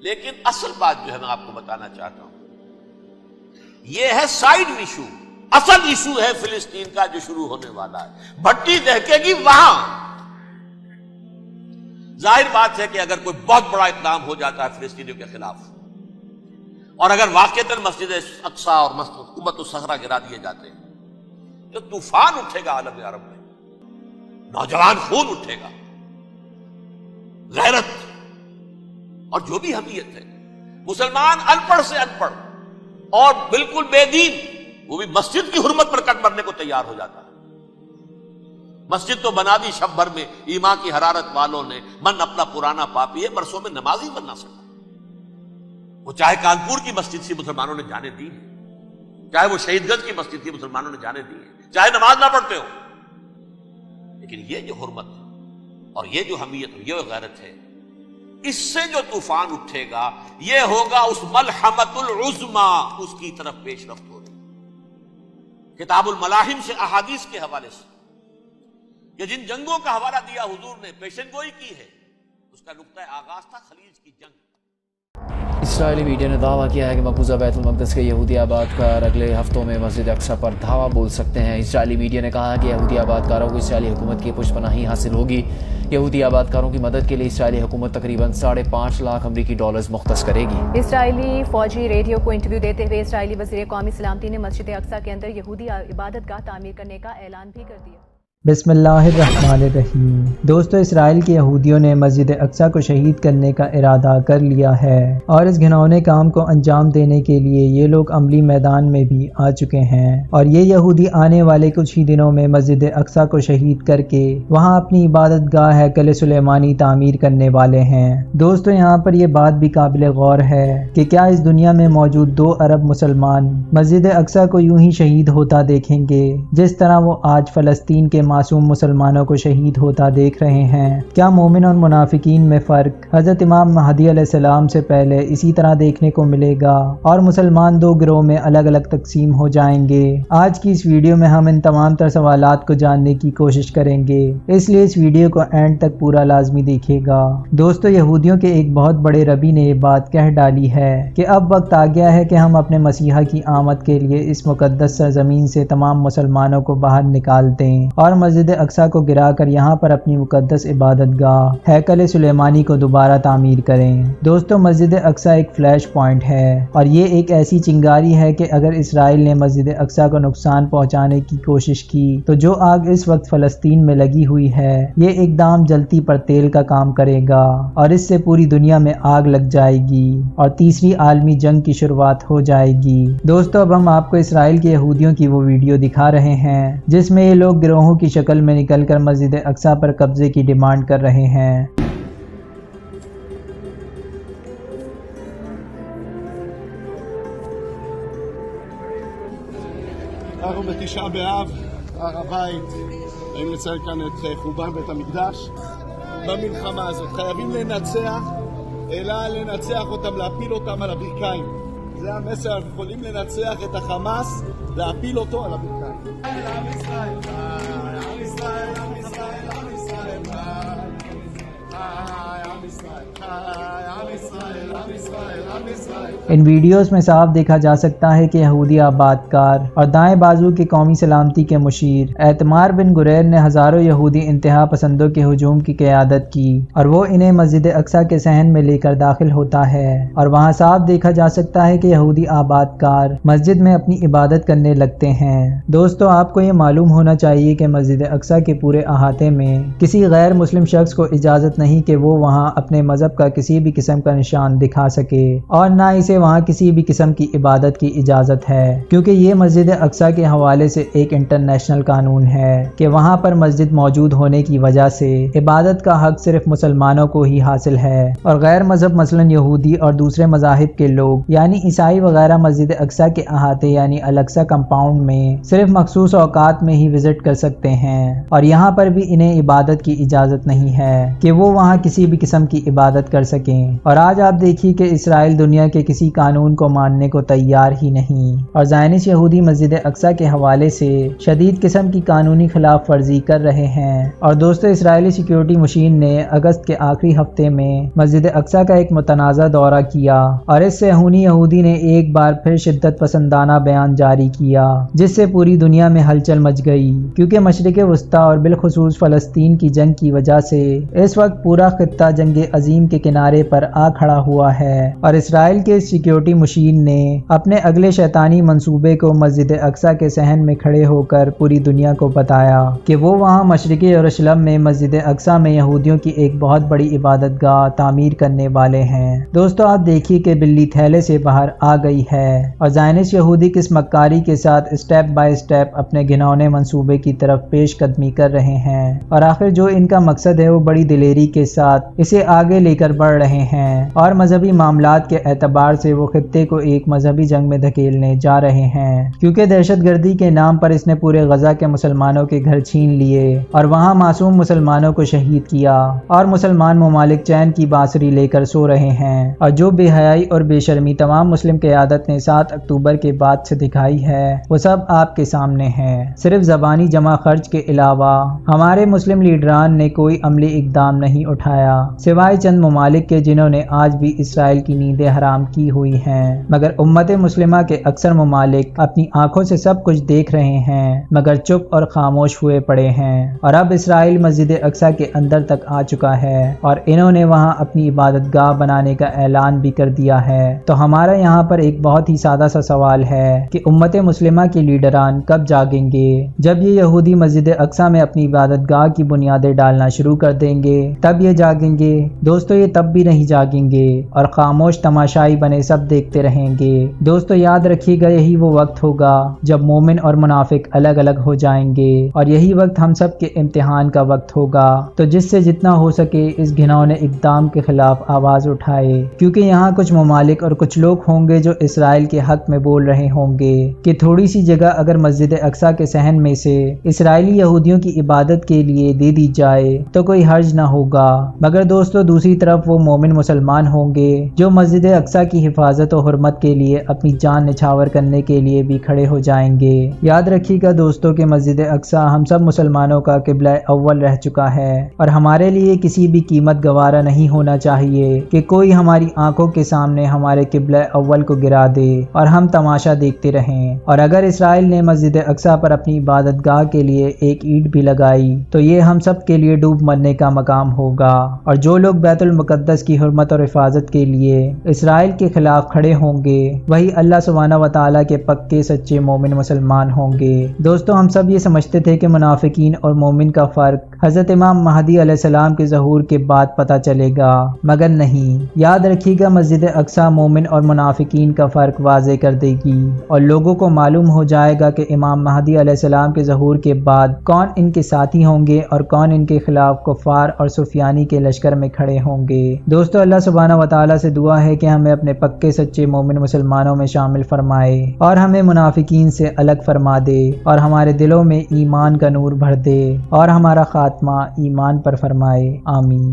لیکن اصل بات جو ہے میں آپ کو بتانا چاہتا ہوں، یہ ہے سائیڈ ایشو. اصل ایشو ہے فلسطین کا جو شروع ہونے والا ہے. بھٹی دہکے گی وہاں. ظاہر بات ہے کہ اگر کوئی بہت بڑا اقدام ہو جاتا ہے فلسطینیوں کے خلاف، اور اگر واقعتاً مسجد اقصی اور حکومت الصحرا گرا دیے جاتے ہیں تو طوفان اٹھے گا عالم عرب میں. نوجوان خون اٹھے گا، غیرت اور جو بھی حمیت ہے. مسلمان ان پڑھ سے ان پڑھ اور بالکل بے دین، وہ بھی مسجد کی حرمت پر کٹ مرنے کو تیار ہو جاتا ہے. مسجد تو بنا دی شب بھر میں ایمان کی حرارت والوں نے، من اپنا پرانا پاپی ہے، برسوں میں نمازی بن نہ سکا. وہ چاہے کانپور کی مسجد سے مسلمانوں نے جانے دی، چاہے وہ شہید گنج کی مسجد تھی مسلمانوں نے جانے دی، چاہے نماز نہ پڑھتے ہو. لیکن یہ جو حرمت اور یہ جو حمیت اور یہ غیرت ہے، اس سے جو طوفان اٹھے گا یہ ہوگا اس ملحمۃ العظما، اس کی طرف پیش رفت ہو رہی. کتاب الملاحم سے احادیث کے حوالے سے کہ جن جنگوں کا حوالہ دیا حضور نے، پیشن گوئی کی ہے، اس کا نقطہ آغاز تھا خلیج کی جنگ. اسرائیلی میڈیا نے دعویٰ کیا ہے کہ مقبوضہ بیت المقدس کے یہودی آباد کار اگلے ہفتوں میں مسجد اقصی پر دھاوا بول سکتے ہیں. اسرائیلی میڈیا نے کہا کہ یہودی آباد کاروں کو اسرائیلی حکومت کی پشت پناہی حاصل ہوگی. یہودی آباد کاروں کی مدد کے لیے اسرائیلی حکومت تقریباً 5.5 لاکھ امریکی ڈالرز مختص کرے گی. اسرائیلی فوجی ریڈیو کو انٹرویو دیتے ہوئے اسرائیلی وزیر قومی سلامتی نے مسجد اقصی کے اندر یہودی عبادت گاہ تعمیر کرنے کا اعلان بھی کر دیا. بسم اللہ الرحمن الرحیم. دوستو، اسرائیل کے یہودیوں نے مسجد اقصی کو شہید کرنے کا ارادہ کر لیا ہے، اور اس گھناؤنے کام کو انجام دینے کے لیے یہ لوگ عملی میدان میں بھی آ چکے ہیں. اور یہ یہودی آنے والے کچھ ہی دنوں میں مسجد اقصی کو شہید کر کے وہاں اپنی عبادت گاہ ہیکل سلیمانی تعمیر کرنے والے ہیں. دوستو، یہاں پر یہ بات بھی قابل غور ہے کہ کیا اس دنیا میں موجود 2 ارب مسلمان مسجد اقصی کو یوں ہی شہید ہوتا دیکھیں گے جس طرح وہ آج فلسطین کے معصوم مسلمانوں کو شہید ہوتا دیکھ رہے ہیں؟ کیا مومن اور منافقین میں فرق حضرت امام مہدی علیہ السلام سے پہلے اسی طرح دیکھنے کو ملے گا اور مسلمان 2 گروہ میں الگ الگ تقسیم ہو جائیں گے؟ آج کی اس ویڈیو میں ہم ان تمام تر سوالات کو جاننے کی کوشش کریں گے، اس لیے اس ویڈیو کو اینڈ تک پورا لازمی دیکھیے گا. دوستو، یہودیوں کے ایک بہت بڑے ربی نے یہ بات کہہ ڈالی ہے کہ اب وقت آ گیا ہے کہ ہم اپنے مسیحا کی آمد کے لیے اس مقدس سرزمین سے تمام مسلمانوں کو باہر نکال دیں اور مسجد اقصی کو گرا کر یہاں پر اپنی مقدس عبادت گاہ ہیکل سلیمانی کو دوبارہ تعمیر کریں. دوستو، مسجد اقصی ایک فلیش پوائنٹ ہے، اور یہ ایک ایسی چنگاری ہے کہ اگر اسرائیل نے مسجد اقصی کو نقصان پہنچانے کی کوشش کی تو جو آگ اس وقت فلسطین میں لگی ہوئی ہے یہ اقدام جلتی پر تیل کا کام کرے گا، اور اس سے پوری دنیا میں آگ لگ جائے گی اور تیسری عالمی جنگ کی شروعات ہو جائے گی. دوستو، اب ہم آپ کو اسرائیل کے یہودیوں کی وہ ویڈیو دکھا رہے ہیں جس میں یہ لوگ گروہوں کی شکل میں نکل کر مسجد اقصی پر قبضے کی ڈیمانڈ کر رہے ہیں. אנחנו בתשעה באב, הר הבית, באים לציין כאן את חורבן בית המקדש. במלחמה הזאת חייבים לנצח, אלא לנצח אותם, להפיל אותם על הברכיים. זה המסר, אנחנו יכולים לנצח את החמאס, להפיל אותו על הברכיים. עם ישראל, עם ישראל, עם ישראל, עם ישראל, ان ویڈیوز میں صاف دیکھا جا سکتا ہے کہ یہودی آباد کار اور دائیں بازو کے قومی سلامتی کے مشیر اعتمار بن گریر نے ہزاروں یہودی انتہا پسندوں کے ہجوم کی قیادت کی، اور وہ انہیں مسجد اقصی کے صحن میں لے کر داخل ہوتا ہے، اور وہاں صاف دیکھا جا سکتا ہے کہ یہودی آباد کار مسجد میں اپنی عبادت کرنے لگتے ہیں. دوستو، آپ کو یہ معلوم ہونا چاہیے کہ مسجد اقصی کے پورے احاطے میں کسی غیر مسلم شخص کو اجازت نہیں کہ وہ وہاں اپنے مذہب کا کسی بھی قسم کا نشان دکھا سکے، اور نہ اسے وہاں کسی بھی قسم کی عبادت کی اجازت ہے، کیونکہ یہ مسجد اقصی کے حوالے سے ایک انٹرنیشنل قانون ہے کہ وہاں پر مسجد موجود ہونے کی وجہ سے عبادت کا حق صرف مسلمانوں کو ہی حاصل ہے، اور غیر مذہب مثلاً یہودی اور دوسرے مذاہب کے لوگ یعنی عیسائی وغیرہ مسجد اقصی کے احاطے یعنی الاقصی کمپاؤنڈ میں صرف مخصوص اوقات میں ہی وزٹ کر سکتے ہیں، اور یہاں پر بھی انہیں عبادت کی اجازت نہیں ہے کہ وہ وہاں کسی بھی قسم کی عبادت کر سکیں. اور آج آپ دیکھیے کہ اسرائیل اسرائیل دنیا کے کسی قانون کو ماننے کو تیار ہی نہیں اور زائنسٹ یہودی مسجد اقصی کے حوالے سے شدید قسم کی قانونی خلاف ورزی کر رہے ہیں۔ اور دوستو، اسرائیلی سیکیورٹی مشین نے اگست کے آخری ہفتے میں مسجد اقصی کا ایک متنازع دورہ کیا اور اس صہیونی یہودی نے ایک بار پھر شدت پسندانہ بیان جاری کیا جس سے پوری دنیا میں ہلچل مچ گئی، کیونکہ مشرق وسطی اور بالخصوص فلسطین کی جنگ کی وجہ سے اس وقت پورا خطہ جنگ عظیم کے کنارے پر آ کھڑا ہوا ہے اور اسرائیل کے سیکیورٹی مشین نے اپنے اگلے شیطانی منصوبے کو مسجد اقصی کے صحن میں کھڑے ہو کر پوری دنیا کو بتایا کہ وہ وہاں مشرقی یروشلم میں مسجد اقصی میں یہودیوں کی ایک بہت بڑی عبادت گاہ تعمیر کرنے والے ہیں۔ دوستو، آپ دیکھیے کہ بلی تھیلے سے باہر آ گئی ہے اور زائنسٹ یہودی کس مکاری کے ساتھ اسٹیپ بائی اسٹیپ اپنے گھنونے منصوبے کی طرف پیش قدمی کر رہے ہیں اور آخر جو ان کا مقصد ہے وہ بڑی دلیری کے ساتھ اسے آگے لے کر بڑھ رہے ہیں اور مذہبی معاملات کے اعتبار سے وہ خطے کو ایک مذہبی جنگ میں دھکیلنے جا رہے ہیں، کیونکہ دہشت گردی کے نام پر اس نے پورے غزہ کے مسلمانوں کے گھر چھین لیے اور وہاں معصوم مسلمانوں کو شہید کیا اور مسلمان ممالک چین کی بانسری لے کر سو رہے ہیں اور جو بے حیائی اور بے شرمی تمام مسلم قیادت نے 7 اکتوبر کے بعد سے دکھائی ہے وہ سب آپ کے سامنے ہے۔ صرف زبانی جمع خرچ کے علاوہ ہمارے مسلم لیڈران نے کوئی عملی اقدام نہیں اٹھایا سوائے چند ممالک کے جنہوں نے آج بھی اسرائیل کی نیندیں حرام کی ہوئی ہیں، مگر امت مسلمہ کے اکثر ممالک اپنی آنکھوں سے سب کچھ دیکھ رہے ہیں مگر چپ اور خاموش ہوئے پڑے ہیں اور اب اسرائیل مسجد اقصی کے اندر تک آ چکا ہے اور انہوں نے وہاں اپنی عبادت گاہ بنانے کا اعلان بھی کر دیا ہے۔ تو ہمارا یہاں پر ایک بہت ہی سادہ سا سوال ہے کہ امت مسلمہ کے لیڈران کب جاگیں گے؟ جب یہ یہودی مسجد اقصی میں اپنی عبادت گاہ کی بنیادیں ڈالنا شروع کر دیں گے تب یہ جاگیں گے؟ دوستو، یہ تب بھی نہیں جاگیں گے اور خاموش تماشائی بنے سب دیکھتے رہیں گے۔ دوستو، یاد رکھیے گا یہی وہ وقت ہوگا جب مومن اور منافق الگ الگ ہو جائیں گے اور یہی وقت ہم سب کے امتحان کا وقت ہوگا۔ تو جس سے جتنا ہو سکے اس گھنونے اقدام کے خلاف آواز اٹھائے، کیونکہ یہاں کچھ ممالک اور کچھ لوگ ہوں گے جو اسرائیل کے حق میں بول رہے ہوں گے کہ تھوڑی سی جگہ اگر مسجد اقصی کے صحن میں سے اسرائیلی یہودیوں کی عبادت کے لیے دے دی جائے تو کوئی حرج نہ ہوگا، مگر دوستو دوسری طرف وہ مومن مسلمان ہوں گے جو مسجد اقصی کی حفاظت و حرمت کے لیے اپنی جان نچھاور کرنے کے لیے بھی کھڑے ہو جائیں گے۔ یاد رکھیے گا دوستو کہ مسجد اقصی ہم سب مسلمانوں کا قبلہ اول رہ چکا ہے اور ہمارے لیے کسی بھی قیمت گوارا نہیں ہونا چاہیے کہ کوئی ہماری آنکھوں کے سامنے ہمارے قبلہ اول کو گرا دے اور ہم تماشا دیکھتے رہیں۔ اور اگر اسرائیل نے مسجد اقصی پر اپنی عبادت گاہ کے لیے ایک اینٹ بھی لگائی تو یہ ہم سب کے لیے ڈوب مرنے کا مقام ہوگا، اور جو لوگ بیت المقدس کی حرمت اور حفاظت کے لیے اسرائیل کے خلاف کھڑے ہوں گے وہی اللہ سبحانہ و تعالیٰ کے پکے سچے مومن مسلمان ہوں گے۔ دوستو، ہم سب یہ سمجھتے تھے کہ منافقین اور مومن کا فرق حضرت امام مہدی علیہ السلام کے ظہور کے بعد پتہ چلے گا، مگر نہیں۔ یاد رکھیے گا مسجد اقصی مومن اور منافقین کا فرق واضح کر دے گی اور لوگوں کو معلوم ہو جائے گا کہ امام مہدی علیہ السلام کے ظہور کے بعد کون ان کے ساتھی ہوں گے اور کون ان کے خلاف کفار اور سفیانی کے لشکر میں کھڑے ہوں گے۔ دوستو، اللہ سبحانہ و تعالیٰ سے دعا ہے کہ ہمیں اپنے پکے سچے مومن مسلمانوں میں شامل فرمائے اور ہمیں منافقین سے الگ فرما دے اور ہمارے دلوں میں ایمان کا نور بھر دے اور ہمارا خاتمہ ایمان پر فرمائے، آمین۔